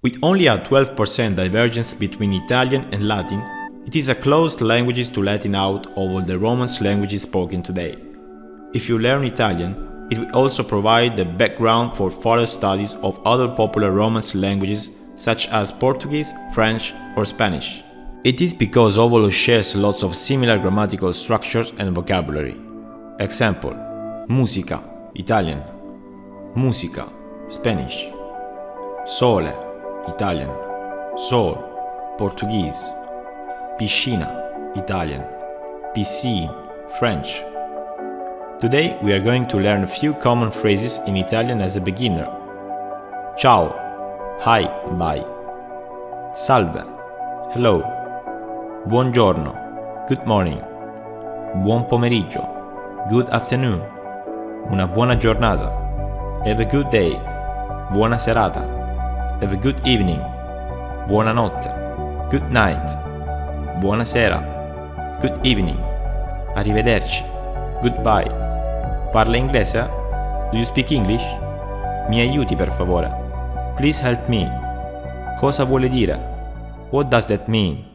With only a 12% divergence between Italian and Latin, it is a close language to Latin out of all the Romance languages spoken today. If you learn Italian, it will also provide the background for further studies of other popular Romance languages such as Portuguese, French, or Spanish. It is because Ovolo shares lots of similar grammatical structures and vocabulary. Example: musica, Italian; musica, Spanish; sole, Italian; sol, Portuguese; piscina, Italian; piscine, French. Today we are going to learn a few common phrases in Italian as a beginner. Ciao, hi, bye. Salve, hello. Buongiorno, good morning. Buon pomeriggio, good afternoon. Una buona giornata, have a good day. Buona serata, have a good evening. Buonanotte, good night. Buonasera, good evening. Arrivederci, goodbye. Parla inglese? Do you speak English? Mi aiuti per favore. Please help me. Cosa vuole dire? What does that mean?